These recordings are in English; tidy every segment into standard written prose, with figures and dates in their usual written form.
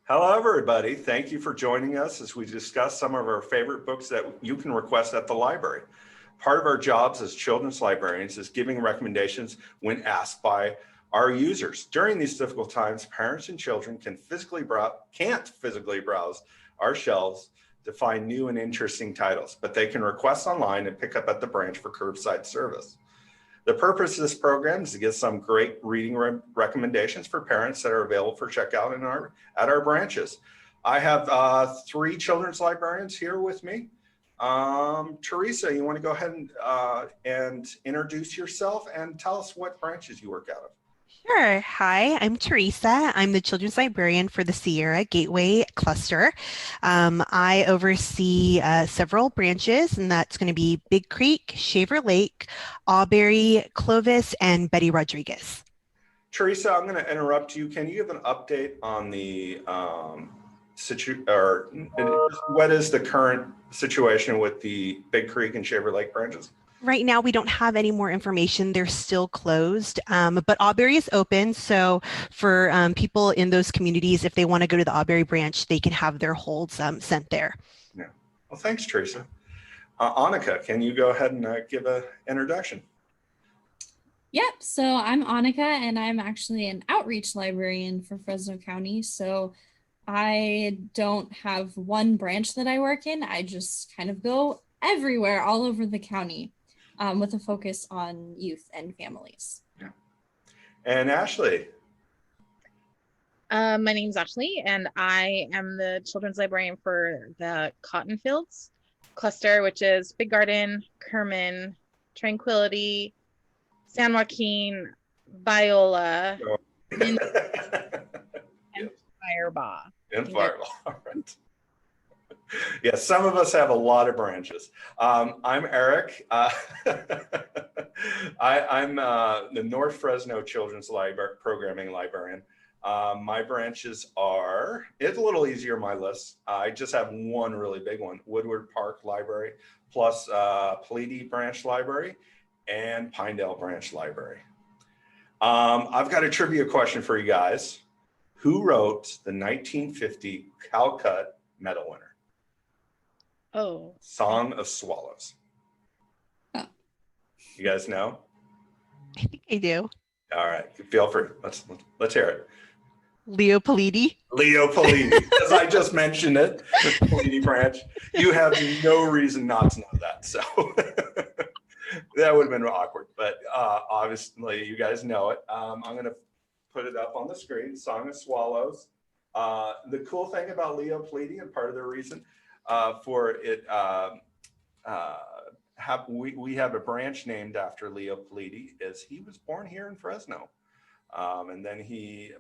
Hello, everybody. Thank you for joining us as we discuss some of our favorite books that you can request at the library. Part of our jobs as children's librarians is giving recommendations when asked by our users. During these difficult times, parents and children can't physically browse our shelves to find new and interesting titles, but they can request online and pick up at the branch for curbside service. The purpose of this program is to get some great reading recommendations for parents that are available for checkout at our branches. I have three children's librarians here with me. Teresa, you want to go ahead and introduce yourself and tell us what branches you work out of? Sure. Hi, I'm Teresa. I'm the children's librarian for the Sierra Gateway cluster. I oversee several branches, and that's going to be Big Creek, Shaver Lake, Auberry, Clovis, and Betty Rodriguez. Teresa, I'm going to interrupt you. Can you give an update on the what is the current situation with the Big Creek and Shaver Lake branches? Right now, we don't have any more information. They're still closed, but Auberry is open. So for people in those communities, if they want to go to the Auberry branch, they can have their holds sent there. Yeah. Well, thanks, Teresa. Annika, can you go ahead and give an introduction? Yep, so I'm Annika, and I'm actually an outreach librarian for Fresno County. So I don't have one branch that I work in. I just kind of go everywhere, all over the county, with a focus on youth and families. Yeah. And Ashley? My name's Ashley, and I am the children's librarian for the Cotton Fields cluster, which is Big Garden, Kerman, Tranquility, San Joaquin, Viola, and Firebaugh. And Firebaugh, all right. Yeah, some of us have a lot of branches. I'm Eric. I'm the North Fresno Children's Programming Librarian. My branches are, it's a little easier on my list. I just have one really big one, Woodward Park Library, plus Pleiadi Branch Library, and Pinedale Branch Library. I've got a trivia question for you guys. Who wrote the 1950 Caldecott Medal winner? Oh. Song of Swallows. Oh. You guys know? I think I do. All right, feel free. Let's hear it. Leo Pleiadi. Leo Pleiadi, as I just mentioned it, the Pleiadi branch. You have no reason not to know that, so that would have been awkward. But obviously, you guys know it. I'm going to put it up on the screen. Song of Swallows. The cool thing about Leo Pleiadi, and part of the reason for it, we have a branch named after Leo Pleiadi, is he was born here in Fresno. And then he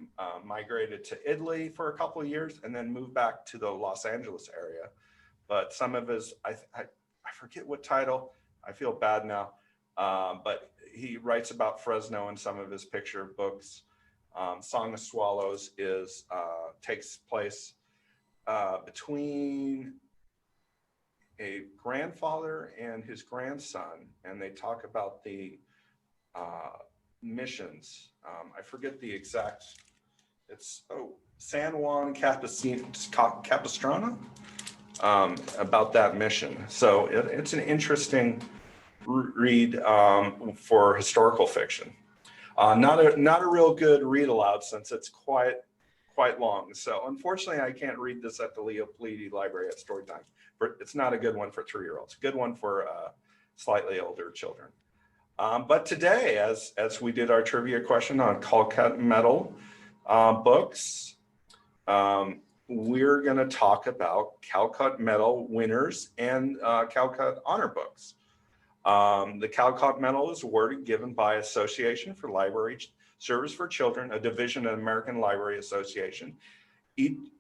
migrated to Italy for a couple of years and then moved back to the Los Angeles area. But some of his, I forget what title, I feel bad now, but he writes about Fresno in some of his picture books. Song of Swallows takes place between a grandfather and his grandson, and they talk about the missions. I forget the exact, it's San Juan Capistrano, about that mission. So it's an interesting read for historical fiction. Not a real good read aloud since it's quite long. So unfortunately, I can't read this at the Leo Pleiadi Library at Storytime. It's not a good one for 3-year-olds. Good one for slightly older children. But today, as we did our trivia question on Caldecott Medal books, we're going to talk about Caldecott Medal winners and Caldecott Honor books. The Caldecott Medal is awarded given by Association for Library Service for Children, a division of the American Library Association.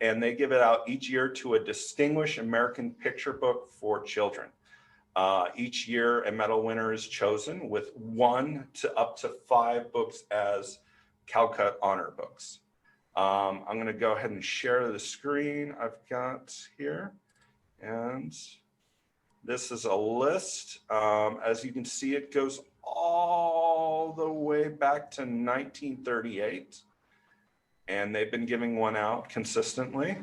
And they give it out each year to a distinguished American picture book for children. Each year, a medal winner is chosen with 1 to up to 5 books as Caldecott Honor books. I'm going to go ahead and share the screen I've got here. And this is a list. As you can see, it goes all the way back to 1938. and they've been giving one out consistently.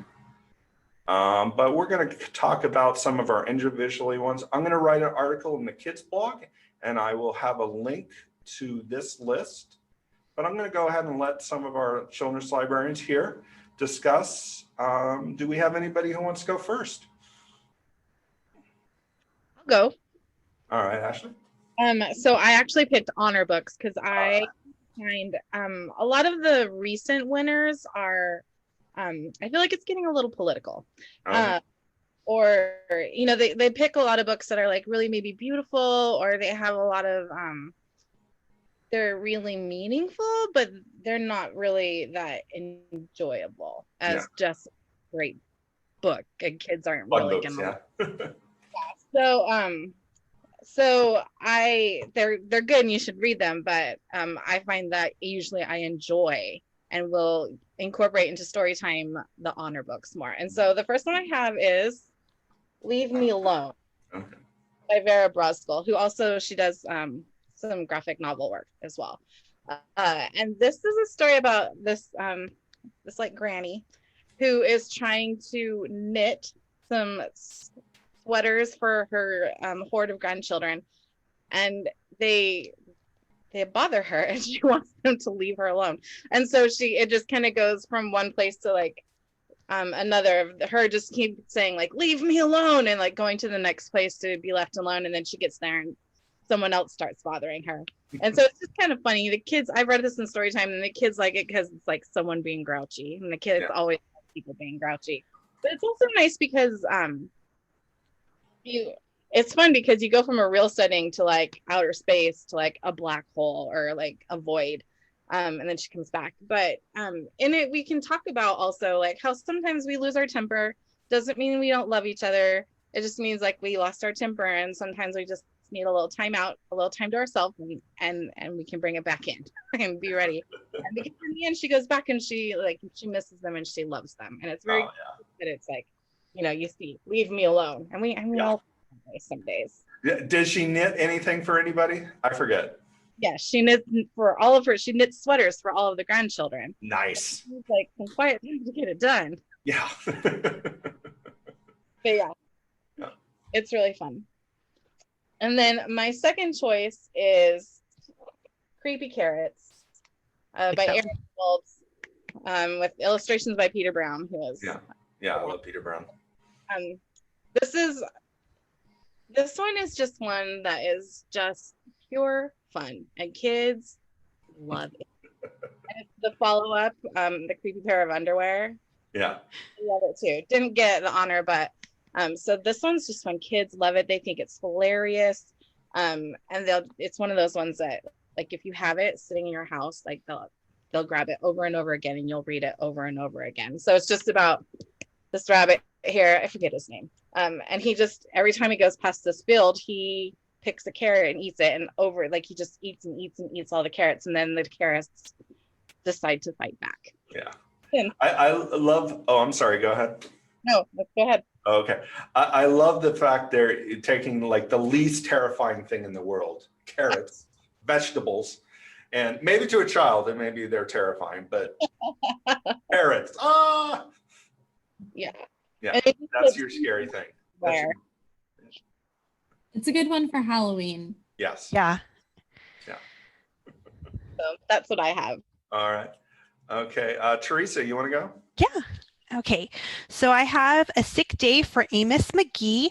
But we're going to talk about some of our individually ones. I'm going to write an article in the kids blog, and I will have a link to this list. But I'm going to go ahead and let some of our children's librarians here discuss. Do we have anybody who wants to go first? I'll go. All right, Ashley. So I actually picked honor books because I find a lot of the recent winners are I feel like it's getting a little political. Or they pick a lot of books that are like really maybe beautiful, or they have a lot of they're really meaningful, but they're not really that enjoyable as just a great book, and kids aren't Fun really books, gonna yeah. So they're good and you should read them, but I find that usually I enjoy and will incorporate into story time the honor books more. And so the first one I have is Leave Me Alone by Vera Brosgol, who also she does some graphic novel work as well. And this is a story about this like granny who is trying to knit some sweaters for her horde of grandchildren, and they bother her and she wants them to leave her alone. And so it just kind of goes from one place to like another. Her just keep saying like, leave me alone, and like going to the next place to be left alone, and then she gets there and someone else starts bothering her. And so it's just kind of funny. The kids, I've read this in story time, and the kids like it because it's like someone being grouchy, and the kids always like people being grouchy. But it's also nice because it's fun because you go from a real setting to like outer space to like a black hole or like a void, and then she comes back. But in it we can talk about also like how sometimes we lose our temper. Doesn't mean we don't love each other. It just means like we lost our temper, and sometimes we just need a little time out, a little time to ourselves, and we can bring it back in and be ready. And because in the end she goes back and she misses them and she loves them, and it's very that it's like, you see, leave me alone, and we all some days. Does she knit anything for anybody? I forget. Yeah, she knits for all of her. She knits sweaters for all of the grandchildren. Nice. It's like some quiet time to get it done. Yeah. But yeah, it's really fun. And then my second choice is Creepy Carrots by Aaron Fields, with illustrations by Peter Brown, who is I love Peter Brown. This one is just one that is just pure fun, and kids love it. And it's the follow-up, The Creepy Pair of Underwear. Yeah. I love it too. Didn't get the honor, but so this one's just fun. Kids love it. They think it's hilarious. And it's one of those ones that like if you have it sitting in your house, like they'll grab it over and over again and you'll read it over and over again. So it's just about this rabbit here, I forget his name. And he just, every time he goes past this field, he picks a carrot and eats it, and he just eats and eats and eats all the carrots, and then the carrots decide to fight back. Yeah. I love, I'm sorry, go ahead. No, go ahead. Okay. I love the fact they're taking like the least terrifying thing in the world, carrots, vegetables, and maybe to a child, and maybe they're terrifying, but carrots. Yeah. Yeah, that's your scary thing. It's a good one for Halloween. Yes. Yeah. Yeah. So that's what I have. All right. Okay. Teresa, you want to go? Yeah. Okay. So I have A Sick Day for Amos McGee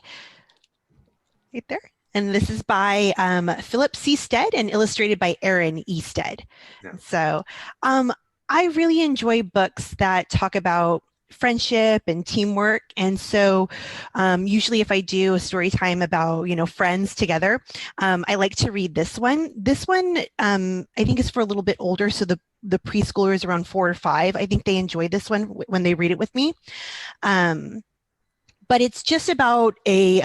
right there. And this is by Philip C. Stead and illustrated by Aaron E. Stead. Yeah. So I really enjoy books that talk about friendship and teamwork. And so usually if I do a story time about, friends together, I like to read this one. This one, I think is for a little bit older. So the preschoolers around 4 or 5, I think they enjoy this one when they read it with me. But it's just about a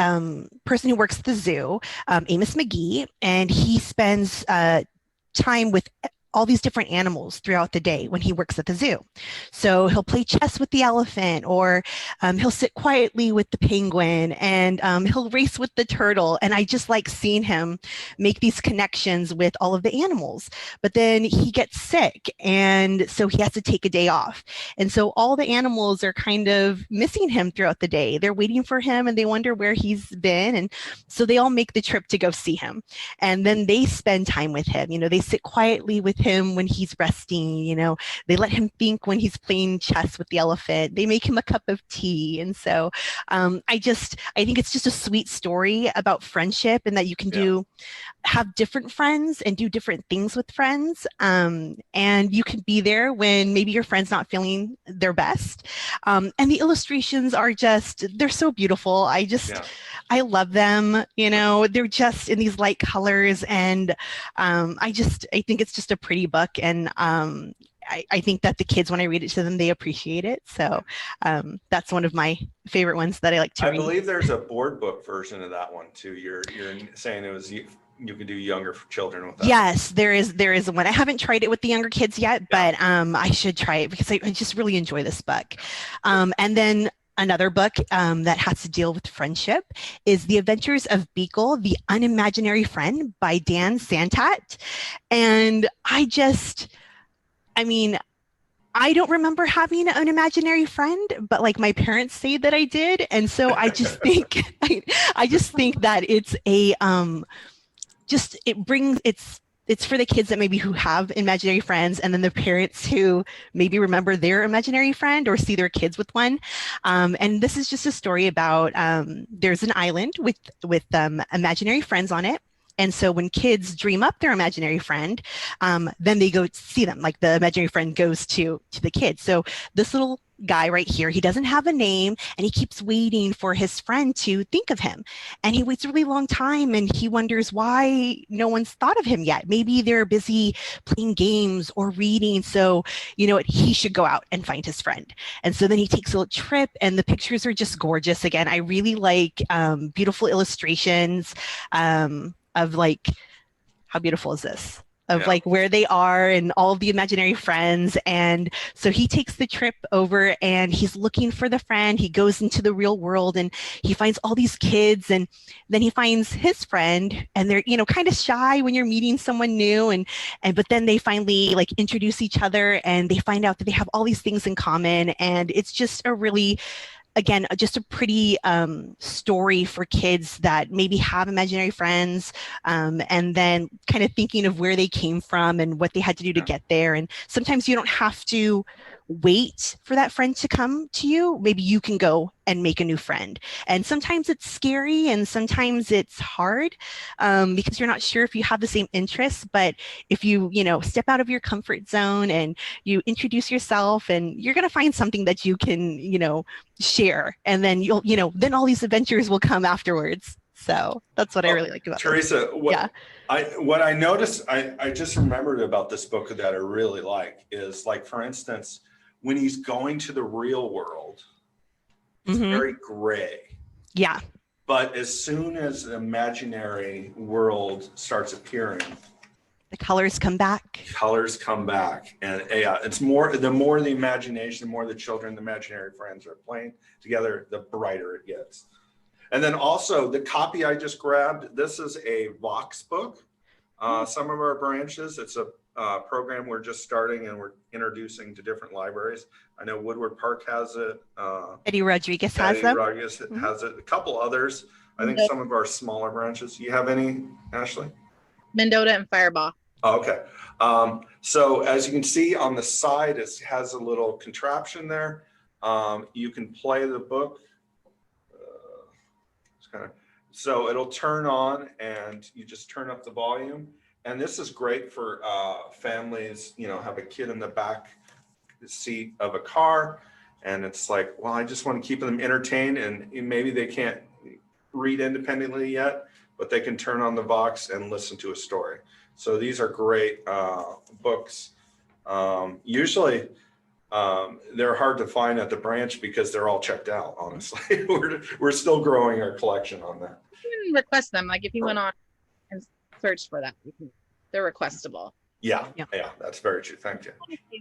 person who works at the zoo, Amos McGee, and he spends time with all these different animals throughout the day when he works at the zoo. So he'll play chess with the elephant, or he'll sit quietly with the penguin, and he'll race with the turtle. And I just like seeing him make these connections with all of the animals. But then he gets sick, and so he has to take a day off. And so all the animals are kind of missing him throughout the day. They're waiting for him and they wonder where he's been. And so they all make the trip to go see him. And then they spend time with him. They sit quietly with him when he's resting. They let him think when he's playing chess with the elephant. They make him a cup of tea. And so I think it's just a sweet story about friendship, and that you can have different friends and do different things with friends. And you can be there when maybe your friend's not feeling their best. And the illustrations are they're so beautiful. I love them. They're just in these light colors, and I think it's just a pretty book. And I think that the kids, when I read it to them, they appreciate it. So that's one of my favorite ones that I like to read. I believe there's a board book version of that one too. You're saying it was you can do younger children with that. Yes, there is one. I haven't tried it with the younger kids yet, but I should try it because I just really enjoy this book. And then another book that has to deal with friendship is The Adventures of Beagle, the Unimaginary Friend by Dan Santat. And I don't remember having an imaginary friend, but like my parents say that I did. And so I just think, I just think that it's it's for the kids that maybe who have imaginary friends, and then the parents who maybe remember their imaginary friend or see their kids with one. And this is just a story about there's an island with imaginary friends on it. And so when kids dream up their imaginary friend, then they go see them, like the imaginary friend goes to the kids. So this little guy right here, he doesn't have a name, and he keeps waiting for his friend to think of him. And he waits a really long time, and he wonders why no one's thought of him yet. Maybe they're busy playing games or reading. So, he should go out and find his friend. And so then he takes a little trip, and the pictures are just gorgeous. Again, I really like beautiful illustrations of like, how beautiful is this? Of like where they are and all of the imaginary friends. And so he takes the trip over, and he's looking for the friend. He goes into the real world, and he finds all these kids, and then he finds his friend, and they're, kind of shy when you're meeting someone new. But then they finally like introduce each other, and they find out that they have all these things in common. And it's just again, just a pretty story for kids that maybe have imaginary friends, and then kind of thinking of where they came from and what they had to do to get there. And sometimes you don't have to wait for that friend to come to you. Maybe you can go and make a new friend. And sometimes it's scary, and sometimes it's hard because you're not sure if you have the same interests. But if you, step out of your comfort zone and you introduce yourself, and you're going to find something that you can, share. And then then all these adventures will come afterwards. So that's what I really like about Teresa. What I noticed, I just remembered about this book that I really like is, like, for instance, when he's going to the real world, it's very gray. Yeah. But as soon as the imaginary world starts appearing, the colors come back. And it's more, the more the imagination, the more the children, the imaginary friends are playing together, the brighter it gets. And then also the copy I just grabbed, this is a Vox book. Some of our branches, it's a program we're just starting, and we're introducing to different libraries. I know Woodward Park has it. Eddie Rodriguez has them. Rodriguez has it. A couple others. I think some of our smaller branches. You have any, Ashley? Mendota and Firebaugh. Oh, okay. So as you can see on the side, it has a little contraption there. You can play the book. So it'll turn on, and you just turn up the volume. And this is great for families, have a kid in the back seat of a car, and it's like, well, I just want to keep them entertained, and maybe they can't read independently yet, but they can turn on the Vox and listen to a story. So these are great books. Usually they're hard to find at the branch because they're all checked out, honestly. We're still growing our collection on that. You can request them, like if you went on and searched for that, they're requestable. Yeah, Yeah. yeah, that's very true. Thank you.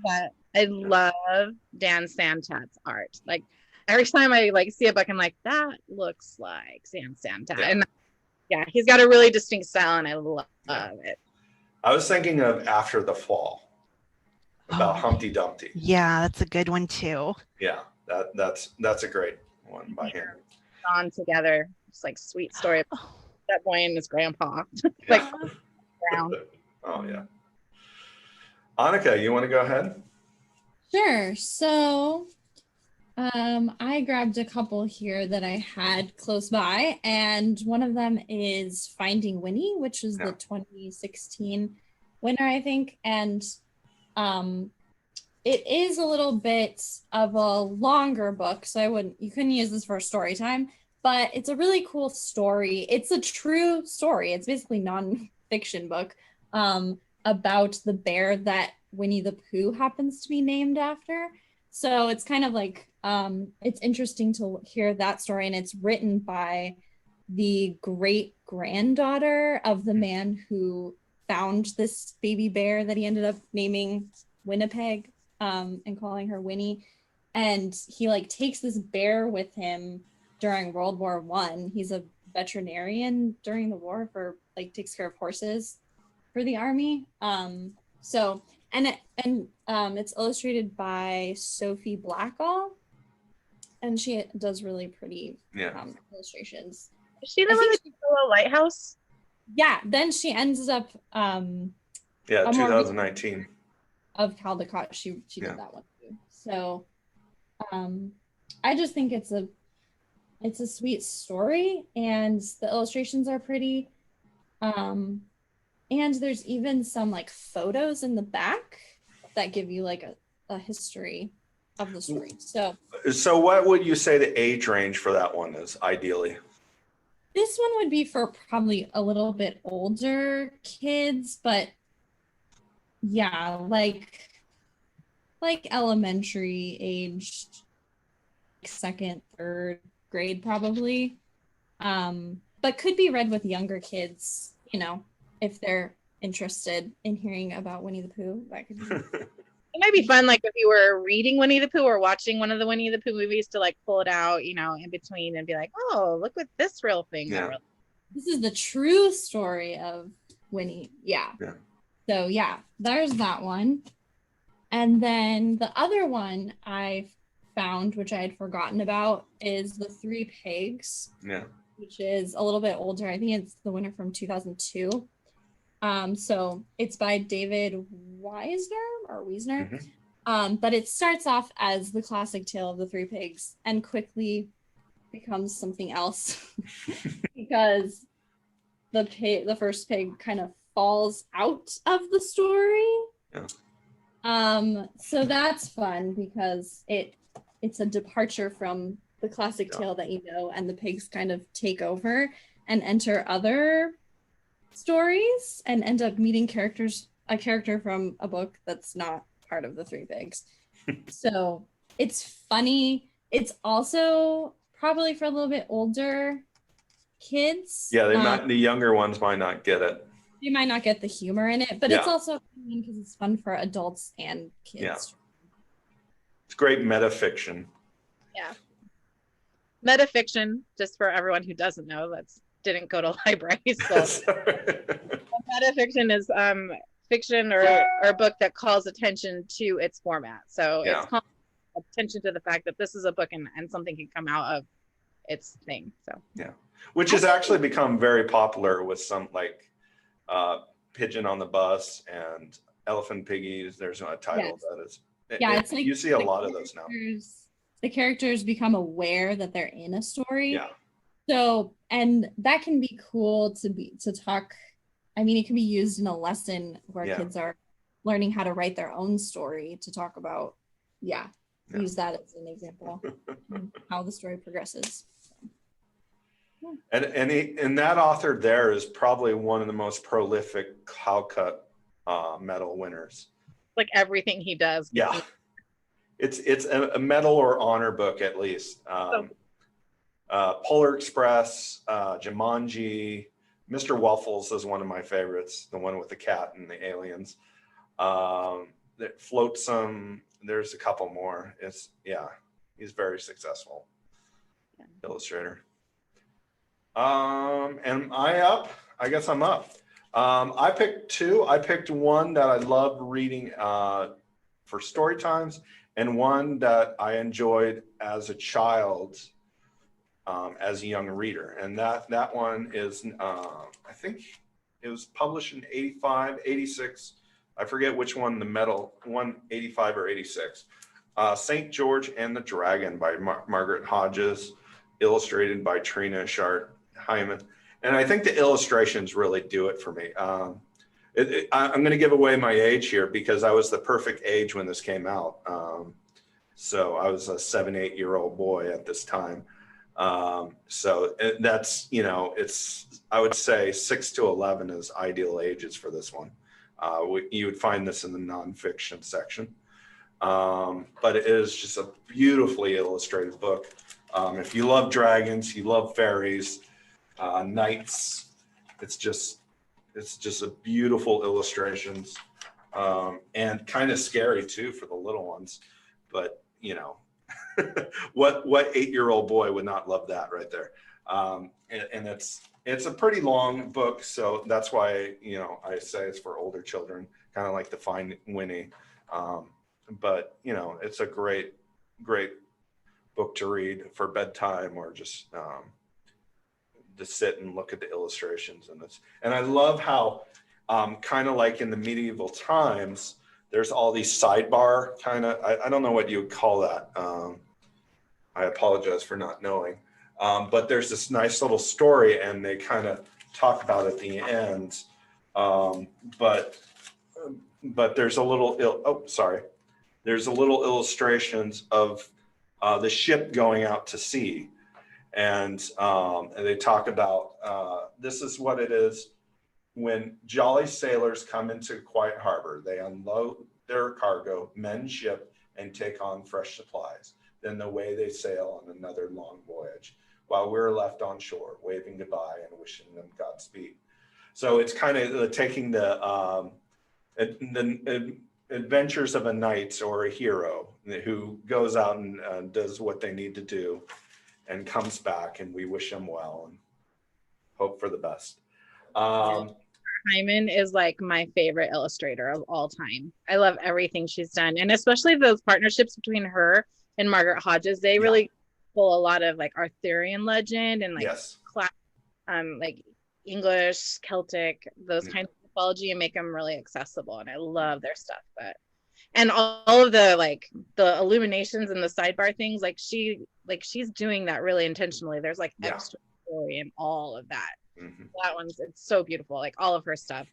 But I love Dan Santat's art. Like every time I like see a book, I'm like, that looks like Dan Santat. Yeah. And yeah, he's got a really distinct style, and I love it. I was thinking of After the Fall, about Oh, Humpty Dumpty. yeah, that's a good one too. Yeah, that's a great one by him. On together, it's like sweet story of Oh, that boy and his grandpa. Yeah. Like brown. Oh yeah. Annika, you want to go ahead? Sure. So I grabbed a couple here that I had close by, and one of them is Finding Winnie, which is Yeah. the 2016 winner, I think. And it is a little bit of a longer book, so you couldn't use this for story time, but it's a really cool story. It's a true story. It's basically non-fiction book about the bear that Winnie the Pooh happens to be named after. So it's kind of like, it's interesting to hear that story, and it's written by the great granddaughter of the man who found this baby bear that he ended up naming Winnipeg, and calling her Winnie. And he like takes this bear with him during World War I. He's a veterinarian during the war, for like takes care of horses for the army. It's illustrated by Sophie Blackall, and she does really pretty illustrations. Is she the one that did the little lighthouse? Yeah, then she ends up Yeah, a more 2019. of Caldecott. She Yeah. did that one too. So I just think it's a sweet story, and the illustrations are pretty. And there's even some like photos in the back that give you like a history of the story. So what would you say the age range for that one is, ideally? this one would be for probably a little bit older kids, but yeah, like elementary aged, second, third grade probably. But could be read with younger kids, if they're interested in hearing about Winnie the Pooh. That could be. It might be fun, like if you were reading Winnie the Pooh or watching one of the Winnie the Pooh movies, to like pull it out, in between and be like, oh, look at this real thing. Yeah. This is the true story of Winnie. Yeah. So yeah, there's that one. And then the other one I found, which I had forgotten about, is The Three Pigs. Yeah. Which is a little bit older. I think it's the winner from 2002. So it's by David Wiesner. But it starts off as the classic tale of the three pigs and quickly becomes something else because the first pig kind of falls out of the story. Yeah. So that's fun because it's a departure from the classic tale that and the pigs kind of take over and enter other stories and end up meeting a character from a book that's not part of the three pigs. So it's funny. It's also probably for a little bit older kids. Yeah, the younger ones might not get it. You might not get the humor in it, but it's also fun because it's fun for adults and kids. Yeah. It's great metafiction. Yeah. Metafiction, just for everyone who doesn't know, didn't go to libraries. So metafiction is fiction or a book that calls attention to its format. So it's calling attention to the fact that this is a book and something can come out of its thing. So which has actually become very popular with some like Pigeon on the Bus and Elephant Piggies. There's a title that is. It's like you see a lot of those now. The characters become aware that they're in a story. Yeah. So, and that can be cool to talk. I mean, it can be used in a lesson where kids are learning how to write their own story to talk about. Use that as an example how the story progresses. And that author there is probably one of the most prolific Caldecott Medal winners. Like everything he does. Yeah. It's a medal or honor book at least. Polar Express, Jumanji, Mr. Waffles is one of my favorites, the one with the cat and the aliens. That Flotsam. There's a couple more. He's very successful illustrator. Am I up? I guess I'm up. I picked two. I picked one that I loved reading for story times, and one that I enjoyed as a child, as a young reader. And that one is, I think it was published in 85, 86. I forget which one, the medal, 185 or 86. St. George and the Dragon by Margaret Hodges, illustrated by Trina Shart Hyman. And I think the illustrations really do it for me. I'm going to give away my age here because I was the perfect age when this came out. So I was a 7-8-year-old boy at this time. So that's, I would say 6 to 11 is ideal ages for this one. You would find this in the nonfiction section. But it is just a beautifully illustrated book. If you love dragons, you love fairies, knights, it's just a beautiful illustrations, and kind of scary too for the little ones. But what 8-year-old boy would not love that right there? And it's a pretty long book, so that's why I say it's for older children, kind of like the Find Winnie. But it's a great book to read for bedtime, or just to sit and look at the illustrations. And I love how kind of like in the medieval times, there's all these sidebar kind of, I don't know what you would call that. I apologize for not knowing. But there's this nice little story, and they kind of talk about at the end. But there's a little, there's a little illustrations of the ship going out to sea. And they talk about, this is what it is when jolly sailors come into quiet harbor. They unload their cargo, mend ship, and take on fresh supplies. Then away they sail on another long voyage, while we're left on shore, waving goodbye and wishing them Godspeed. So it's kind of taking the adventures of a knight or a hero who goes out and does what they need to do and comes back, and we wish them well and hope for the best. Hyman is like my favorite illustrator of all time. I love everything she's done, and especially those partnerships between her and Margaret Hodges. They really pull a lot of like Arthurian legend and like like English, Celtic, those kinds of mythology, and make them really accessible. And I love their stuff. And all of the like the illuminations and the sidebar things, she's doing that really intentionally. There's like extra story in all of that. That it's so beautiful, like all of her stuff.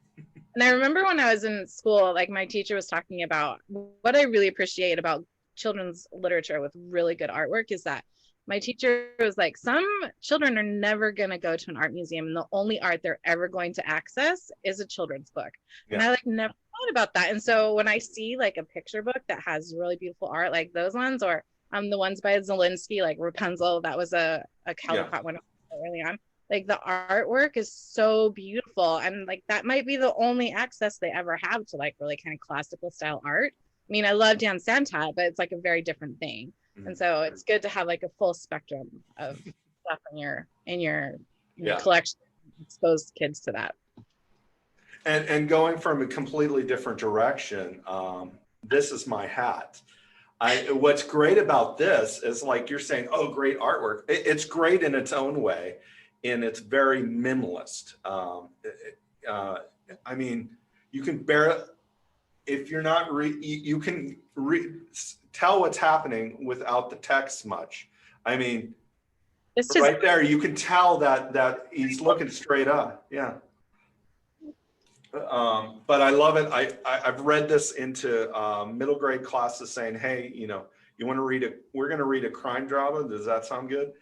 And I remember when I was in school, like my teacher was talking about what I really appreciate about children's literature with really good artwork is that my teacher was like, some children are never going to go to an art museum, and the only art they're ever going to access is a children's book. And I like never thought about that. And so when I see like a picture book that has really beautiful art, like those ones, or the ones by Zelinsky, like Rapunzel, that was a Caldecott one early on. Like the artwork is so beautiful, and like that might be the only access they ever have to like really kind of classical style art. I mean, I love Dan Santat, but it's like a very different thing. And so it's good to have like a full spectrum of stuff in your collection, expose kids to that. And going from a completely different direction, this is my hat. What's great about this is, like you're saying, oh, great artwork. It's great in its own way, and it's very minimalist. I mean, you can if you're not you can tell what's happening without the text much. I mean, it's just right there, you can tell that he's looking straight up. Yeah. But I love it. I've read this into middle grade classes saying, hey, you want to read we're going to read a crime drama. Does that sound good?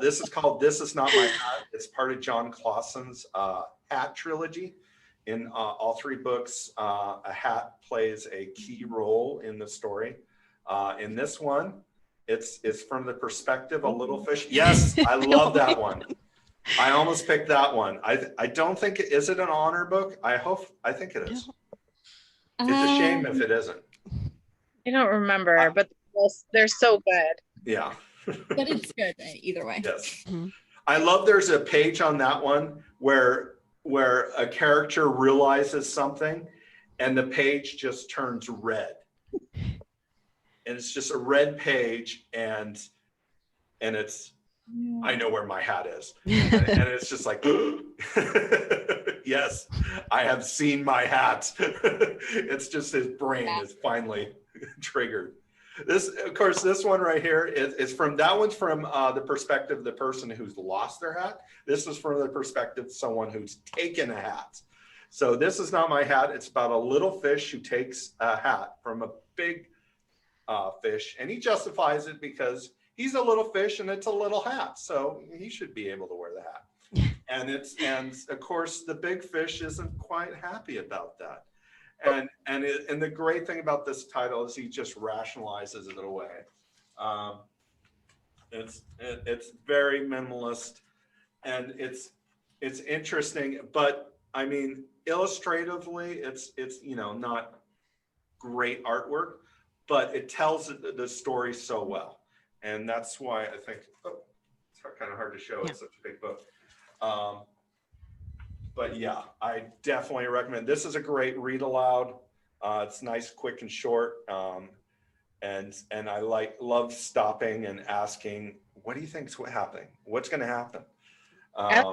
This is called This Is Not My Hat. It's part of John Clausen's Hat trilogy. In all three books, a hat plays a key role in the story. In this one, it's from the perspective of little fish. Yes, I love that one. I almost picked that one. I don't think is it an honor book? I think it is. It's a shame if it isn't. I don't remember, but they're so good. Yeah. But it's good either way. Yes. Mhm. I love there's a page on that one where a character realizes something and the page just turns red. And it's just a red page and it's, I know where my hat is. And it's just like, yes, I have seen my hat. It's just his brain is finally triggered. This, of course, this one right here is from, that one's from the perspective of the person who's lost their hat. This is from the perspective of someone who's taken a hat. So this is not my hat. It's about a little fish who takes a hat from a big fish, and he justifies it because he's a little fish and it's a little hat, so he should be able to wear the hat. And of course the big fish isn't quite happy about that. And the great thing about this title is he just rationalizes it away. It's very minimalist, and it's interesting, but I mean illustratively it's you know, not great artwork, but it tells the story so well. And that's why I think, it's kind of hard to show. It's such a big book. But yeah, I definitely recommend. This is a great read aloud. It's nice, quick, and short. And I love stopping and asking, what do you think's happening? What's going to happen? At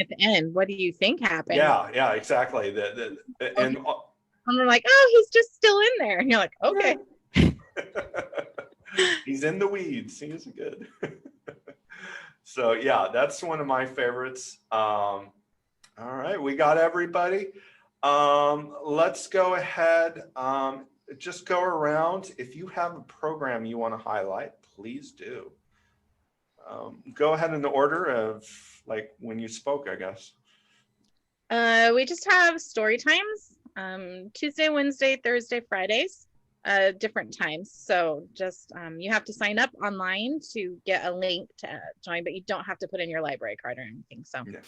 the end, what do you think happened? Yeah, exactly. And they're like, oh, he's just still in there. And you're like, okay. He's in the weeds. He is good. So yeah, that's one of my favorites. All right, we got everybody. Let's go ahead. Just go around. If you have a program you want to highlight, please do. Go ahead in the order of like when you spoke, I guess. We just have story times, Tuesday, Wednesday, Thursday, Fridays, different times. So just you have to sign up online to get a link to join, but you don't have to put in your library card or anything. So. Yeah.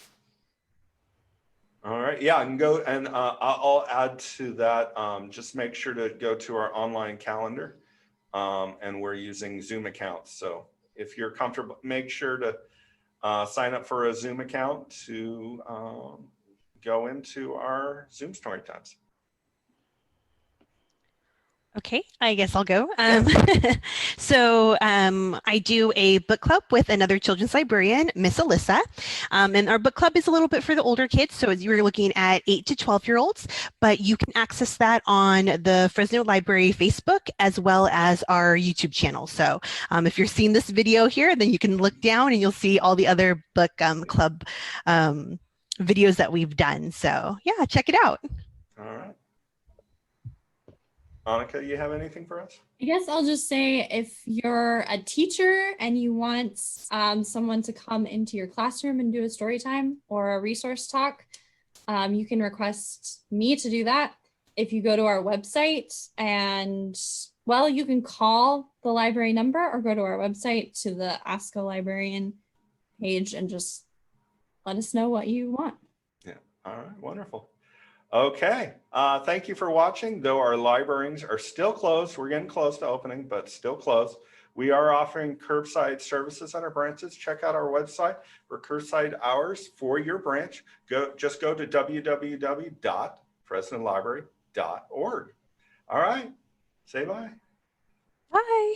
All right, yeah, and go and I'll add to that. Just make sure to go to our online calendar, and we're using Zoom accounts. So if you're comfortable, make sure to sign up for a Zoom account to go into our Zoom story times. Okay, I guess I'll go. So I do a book club with another children's librarian, Miss Alyssa. And our book club is a little bit for the older kids. So as you were looking at 8 to 12-year-olds, but you can access that on the Fresno Library Facebook as well as our YouTube channel. So if you're seeing this video here, then you can look down and you'll see all the other book club videos that we've done. So yeah, check it out. All right. Annika, you have anything for us? I guess I'll just say if you're a teacher and you want someone to come into your classroom and do a story time or a resource talk, you can request me to do that. If you go to our website and, well, you can call the library number or go to our website to the Ask a Librarian page and just let us know what you want. Yeah, all right, wonderful. Okay, thank you for watching. Though our librarians are still closed, we're getting close to opening, but still closed. We are offering curbside services at our branches. Check out our website for curbside hours for your branch. Just go to www.fresnolibrary.org. All right, say bye. Bye.